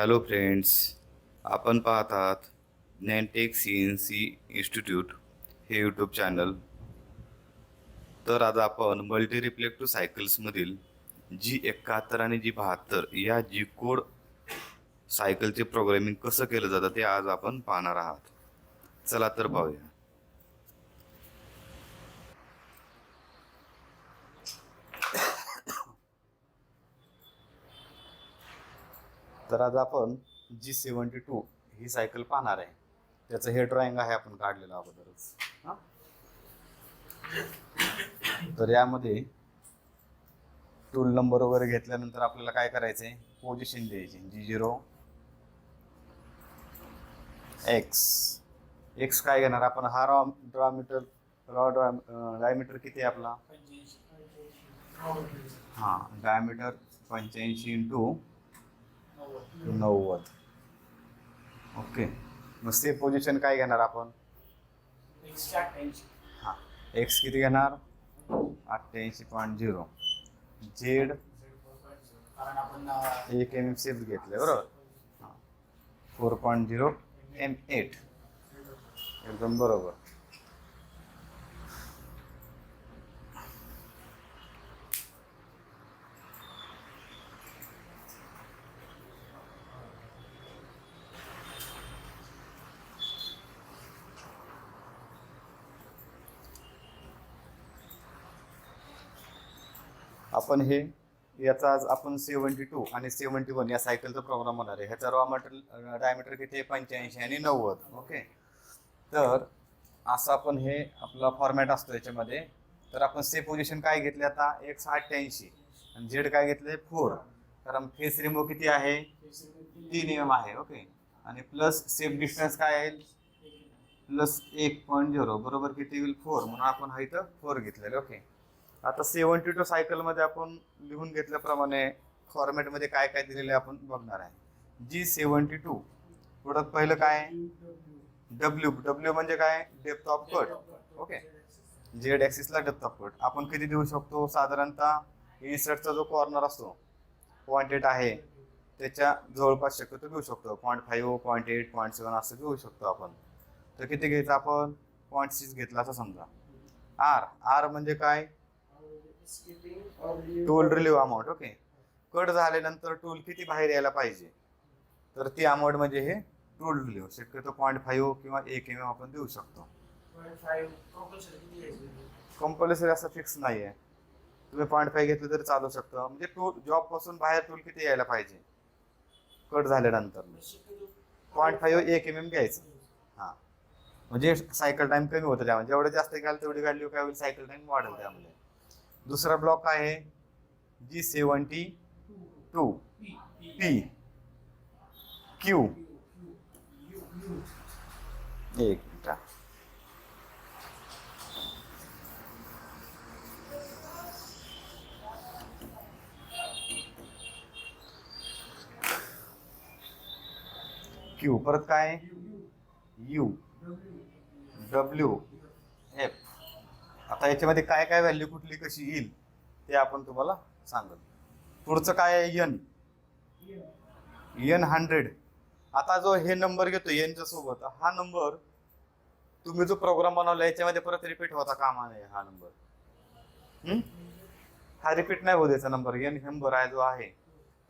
Hello friends, आपण पाहत आहात ज्ञानटेक CNC इन्स्टिट्यूट हे यूट्यूब चॅनल. तर आज आपण मल्टी रिफ्लेक्टिव्ह सायकल्समधील G71 आणि G72 या जी कोड सायकलचे प्रोग्रामिंग कसं केलं जातं ते आज आपण पाहणार आहात. चला तर पाहूया. तर आज आपण G72 ही सायकल पाहणार आहे. त्याचं हे ड्रॉइंग आहे आपण काढलेलं अगोदरच. तर यामध्ये टूल नंबर वगैरे घेतल्यानंतर आपल्याला काय करायचंय, पोझिशन द्यायची. G0 X काय घेणार आपण, हा डायमीटर किती आहे आपला, हा डायमीटर 85x90. ओके, मग सेफ पोझिशन काय घेणार आपण, हा एक्स किती घेणार 88.0. झेड 1 mm सेफ घेतले बरोबर, 4.0 M8 एकदम बरोबर. आपण हे याचा आज आपण 72 आणि 71 या सायकलचा प्रोग्राम होणार आहे. ह्याचा रॉ मटेरियल डायमीटर किती आहे 85 आणि 90. ओके, तर असं आपण हे आपला फॉर्मॅट असतो याच्यामध्ये. तर आपण सेफ पोझिशन काय घेतले आता, X 88 आणि झेड काय घेतले 4. कारण फेस रिमूव्ह किती आहे 3 mm आहे. ओके, आणि प्लस सेफ डिस्टन्स काय आहे प्लस 1.0 बरोबर किती होईल 4, म्हणून आपण हा इथं 4 घेतलेलं. ओके, आता 72 सायकल मध्ये आपण लिहून घेतल्याप्रमाणे फॉर्मॅट मध्ये काय काय दिलेले आपण बघणार आहे. G72 पुढं पहिलं काय W म्हणजे काय, depth of cut. Okay, Z ऍक्सिसला डेप्थ ऑफ कट आपण किती देऊ शकतो, साधारणतः इन्सर्टचा जो कॉर्नर असतो 0.8 आहे त्याच्या जवळपास शक्यतो घेऊ शकतो. 0.5 0.8 0.7 असं घेऊ शकतो आपण. तर किती घ्यायचं आपण 0.6 घेतला असं समजा. R म्हणजे काय, tool relieve amount. Okay, cut झाल्यानंतर टूल किती बाहेर यायला पाहिजे, तर ती अमाऊंट म्हणजे हे टूल रिलीव्ह. शक्यतो 0.5 किंवा 1 mm आपण देऊ शकतो. कंपल्सरी असं फिक्स नाही आहे, तुम्ही 0.5 घेतलं तरी चालू शकतं. म्हणजे टूल जॉब पासून बाहेर टूल किती यायला पाहिजे कट झाल्यानंतर 0.5 1 mm घ्यायचं. हा, म्हणजे सायकल टाइम कमी होतं त्यामध्ये. जेवढं जास्त घ्याल तेवढी व्हॅल्यू काय होईल, सायकल टाइम वाढेल त्यामध्ये. दुसरा ब्लॉक काय आहे G72 P Q. एक मिनिट, Q परत काय U W F. आता याच्यामध्ये काय काय व्हॅल्यू कुठली कशी येईल ते आपण तुम्हाला सांगतो. पुढचं काय आहे N 100. आता जो हे नंबर घेतो Nच्या सोबत, हा नंबर तुम्ही जो प्रोग्राम बनवला याच्यामध्ये परत रिपीट होता कामा नये. हा नंबर हा रिपीट नाही होऊ द्यायचा. नंबर N आहे जो आहे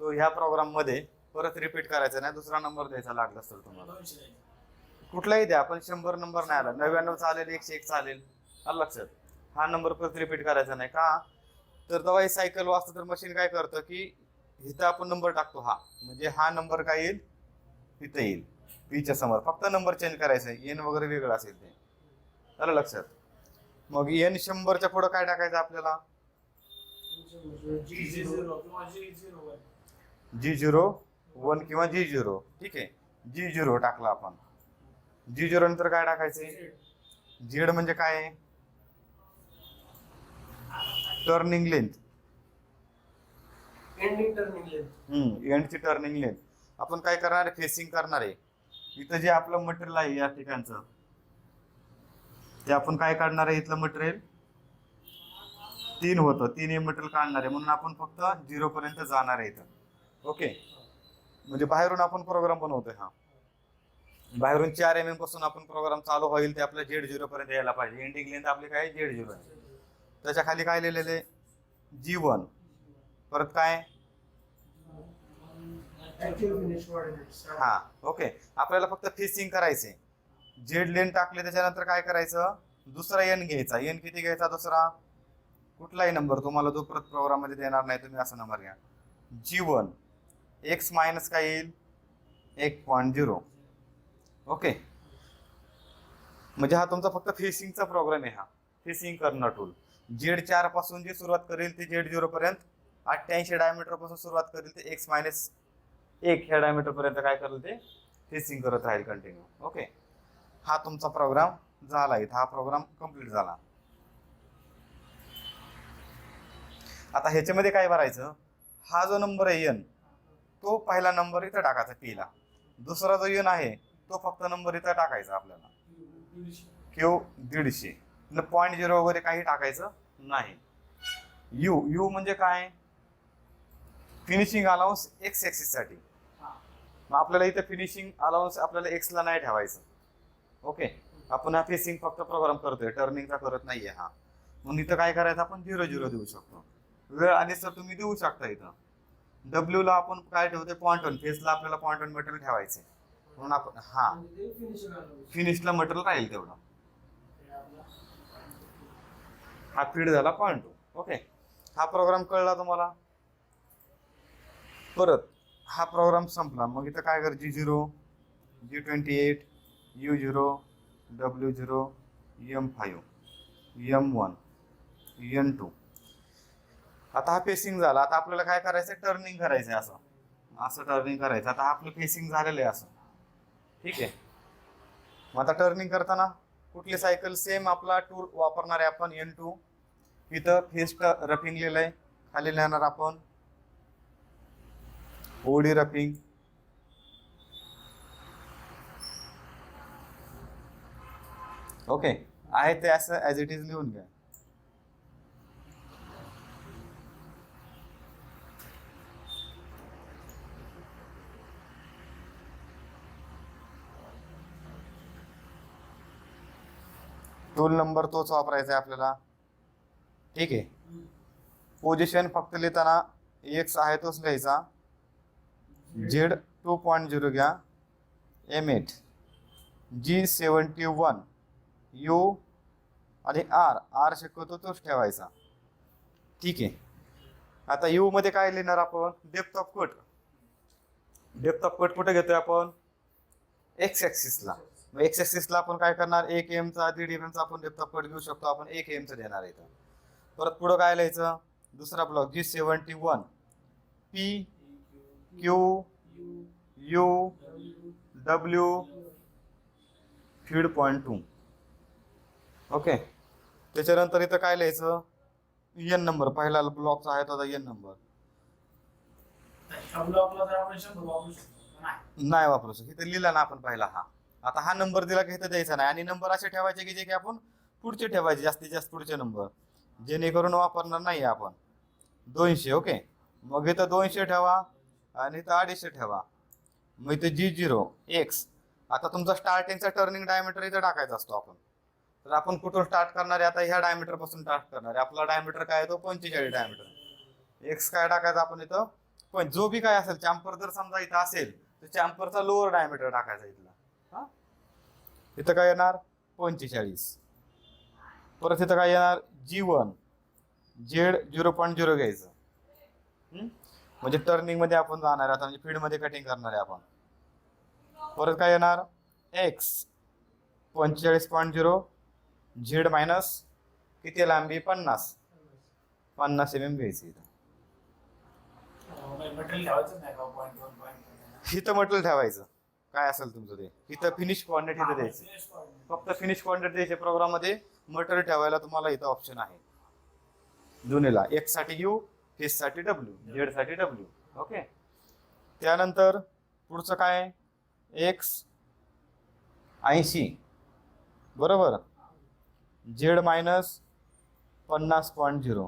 तो ह्या प्रोग्राम मध्ये परत रिपीट करायचा नाही. दुसरा नंबर द्यायचा लागला तर तुम्हाला कुठलाही द्या, आपण 100 नंबर नाही आला, 99 चालेल, 101 चालेल. आलं लक्षात. हा नंबर परत रिपीट करायचा नाही का, तर तेव्हा हे सायकल वाजतं तर मशीन काय करतं की इथं आपण नंबर टाकतो, हा म्हणजे हा नंबर काय येईल इथं येईल पीच्या समोर. फक्त नंबर चेंज करायचा आहे, N वगैरे वेगळं असेल ते. आलं लक्षात. मग N 100च्या पुढं काय टाकायचं आपल्याला, G01 किंवा G0. ठीक आहे, G0 टाकला आपण. G0 नंतर काय टाकायचंय, झेड म्हणजे काय आहे टर्निंग लेंथ. एंडची टर्निंग लेंथ. आपण काय करणार आहे, फेसिंग करणार आहे. इथं जे आपलं मटेरियल आहे या ठिकाणचं ते आपण काय काढणार आहे, इथलं मटेरियल 3 होतं, 3 मटेरियल काढणार आहे म्हणून आपण फक्त 0 पर्यंत जाणार आहे इथं. ओके, म्हणजे बाहेरून आपण प्रोग्राम बनवतोय. हा बाहेरून 4 mm पासून आपण प्रोग्राम चालू होईल ते आपल्या Z0 पर्यंत यायला पाहिजे. एंडिंग लेंथ आपली काय Z0 आहे. त्याच्या खाली काय लिहिलेले G1, परत काय हा ओके. आपल्याला फक्त फेसिंग करायचे. Z लेन टाकले त्याच्यानंतर काय करायचं, दुसरा एन घ्यायचा. एन किती घ्यायचा दुसरा, कुठलाही नंबर तुम्हाला जो परत प्रोग्राम मध्ये देणार नाही तुम्ही असा नंबर घ्या. G1 x मायनस काय येईल 1.0. ओके, म्हणजे हा तुमचा फक्त फेसिंगचा प्रोग्राम आहे. हा फेसिंग करणं टूल Z4 पासून जे सुरुवात करेल ते Z0 पर्यंत 88 डायमीटर पासून सुरुवात करेल ते x मायनस 1 ह्या डायमीटर पर्यंत काय करेल ते फेसिंग करत राहील कंटिन्यू. ओके, हा तुमचा प्रोग्राम झाला. इथं हा प्रोग्राम कंप्लीट झाला. आता ह्याच्यामध्ये काय भरायचं, हा जो नंबर आहे n तो पहिला नंबर इथं टाकायचा p ला. दुसरा जो n आहे तो फक्त नंबर इथं टाकायचा आपल्याला Q 150. 0.0 वगैरे काही टाकायचं नाही. U म्हणजे काय, फिनिशिंग अलाउन्स एक्स ऍक्सिस साठी. मग आपल्याला इथं फिनिशिंग अलाउन्स आपल्याला एक्स ला नाही ठेवायचं. ओके, आपण हा फेसिंग फक्त प्रोग्राम करतोय, टर्निंगचा करत नाहीये. हा मग इथं काय करायचं, आपण 0.0 देऊ शकतो. वेळ आणि सर तुम्ही देऊ शकता. इथं W ला आपण काय ठेवतोय, .1 फेसला आपल्याला .1 मटेरियल ठेवायचे म्हणून आपण हा फिनिशला मटेरियल राहील तेवढं. हा फीड झाला .2. ओके, हा प्रोग्राम कळला तुम्हाला. परत हा प्रोग्राम संपला. मग इथं काय कर, G0 G28 U0 W0 M5 M1 N2. आता हा फेसिंग झाला. आता आपल्याला काय करायचं, टर्निंग करायचं. असं टर्निंग करायचं. आता आपलं फेसिंग झालेलं आहे असं. ठीक आहे, मग आता टर्निंग करताना कुठली सायकल, सेम आपला टूल वापरणार आहे आपण N2. इथं फेस रफिंग लिहिलंय, खाली लिहिणार आपण ओडी रफिंग. ओके, आहे ते असं ॲज इट इज लिहून घ्या. टूल नंबर तोच वापरायचा आहे आपल्याला. ठीक आहे, पोझिशन फक्त लिहिताना एक्स आहे तोच लिहायचा. Z 2.0 घ्या, M8 G71 U आणि R शक्यतो तोच ठेवायचा. ठीक आहे, आता U मध्ये काय लिहिणार आपण, depth of cut. Depth of cut कुठे घेतोय आपण, एक्स ऍक्सिसला. मग एक्स ऍक्सिसला आपण काय करणार, 1 mm चा 1.5 mm चा आपण डेप्थ ऑफ कट घेऊ शकतो. आपण 1 mm चा देणार आहे इथं. परत पुढं काय लिहायचं, दुसरा block G71 P Q U W feed .2. Okay, त्याच्यानंतर इथं काय लिहायचं, N नंबर. पहिला ब्लॉकचा आहे तो N नंबर. नाही वापरू शकतो, इथे लिहिला ना आपण पहिला हा. आता हा नंबर दिला की इथं द्यायचा नाही. आणि नंबर असे ठेवायचे की जे की आपण पुढचे ठेवायचे, जास्तीत जास्त पुढचे नंबर, जेणेकरून वापरणार नाही आपण. 200. ओके, मग इथं 200 ठेवा आणि इथं 250 ठेवा. मग इथे G0 X. आता तुमचा स्टार्टिंगचा टर्निंग डायमीटर इथं टाकायचा असतो आपण. तर आपण कुठून स्टार्ट करणार आहे, आता ह्या डायमीटर पासून स्टार्ट करणार आहे. आपला डायमीटर काय आहे, तो 45 डायमीटर. एक्स काय टाकायचं आपण इथं, पण जो बी काय असेल, चॅम्पर जर समजा इथं असेल तर चॅम्परचा लोअर डायमीटर टाकायचा इथला. हा, इथं काय येणार 45. परत इथं काय येणार G1 Z 0.0 घ्यायचं. म्हणजे टर्निंग मध्ये आपण जाणार आता, म्हणजे फीड मध्ये कटिंग करणार आहे आपण. परत काय येणार X 45.0 Z मायनस किती लांबी 50 mm घ्यायची. इथं मटेरियल ठेवायचं काय असेल तुमचं ते. इथं फिनिश क्वांटिटी इथं द्यायची, फक्त फिनिश क्वांटिटी द्यायची. प्रोग्राम मध्ये मटेरियल ठेवायला तुम्हाला इथं ऑप्शन आहे दोन्हीला, X साठी U, फेस साठी W, Z साठी W. ओके, त्यानंतर पुढचं काय, X 80 बरोबर, Z मायनस 50.0.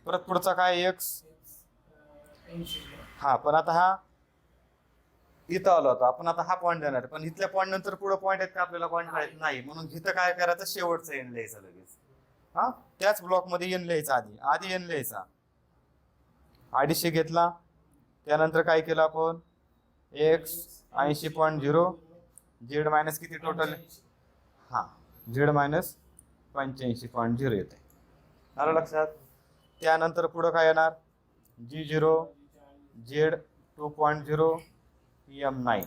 परत पुढचा काय X, हा पण आता हा इथं आलो होतो आपण, आता हा पॉईंट देणार आहे, पण इथल्या पॉईंट नंतर पुढे पॉईंट आहेत का आपल्याला पॉईंट माहित नाही, म्हणून इथं काय करायचं, शेवटचं एन लिहायचं लगेच. हा, त्याच ब्लॉक मध्ये एन लिहायचा, आधी एन लिहायचा. 250 घेतला, त्यानंतर काय केलं आपण, x 80.0, झेड मायनस किती टोटल, हा झेड मायनस 85.0 येते. आलं लक्षात. त्यानंतर पुढं काय येणार, G0 Z 2.0 M9,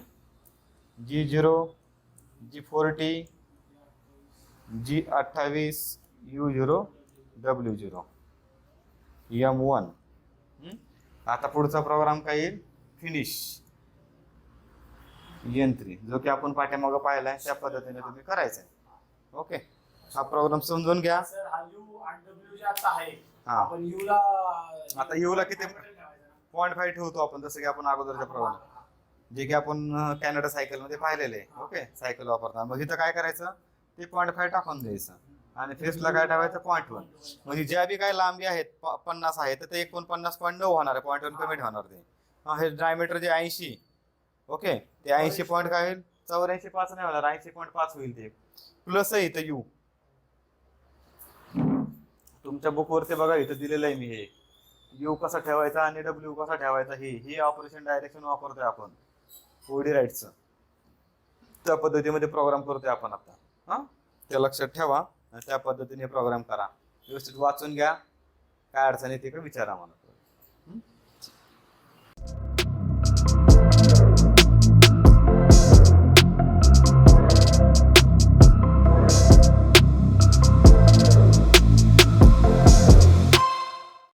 G0 G40 G28 U0 W0 M1. आता पुढचा प्रोग्राम काय येईल, फिनिश यंत्री, जो की आपण पाठ्यामागं पाहिलाय त्या पद्धतीने तुम्ही करायचंय. ओके, हा प्रोग्राम समजून घ्या. सर हा यू आणि डब्ल्यू जे आता आहे, हा. आपण यू ला, आता यू ला किती 0.5 ठेवतो आपण, जसं की आपण अगोदरच्या प्रोग्राम, जे की आपण कॅनडा सायकल मध्ये पाहिलेले. ओके, सायकल वापरताना मग इथं काय करायचं, ते 0.5 टाकून द्यायचं आणि फेसला काय ठेवायचं 0.1. म्हणजे ज्या बी काही लांबी आहेत 50 आहे तर ते 49.9 होणार आहे, 0.1 कमी होणार ते. हे डायमीटर जे 80, ओके, ते 80 पॉईंट काय होईल, 84.5 नाही होणार, 80.5 होईल. ते प्लस आहे इथं यू, तुमच्या बुकवरती बघा इथं दिलेलं आहे मी, हे यू कसा ठेवायचा आणि डब्ल्यू कसा ठेवायचा, हे ऑपरेशन डायरेक्शन वापरतोय आपण ओडी राईटचं, त्या पद्धतीमध्ये प्रोग्राम करतोय आपण आता. हा, ते लक्षात ठेवा आणि त्या पद्धतीने प्रोग्राम करा. व्यवस्थित वाचून घ्या, काय अडचण आहे तिकडे विचारा मला.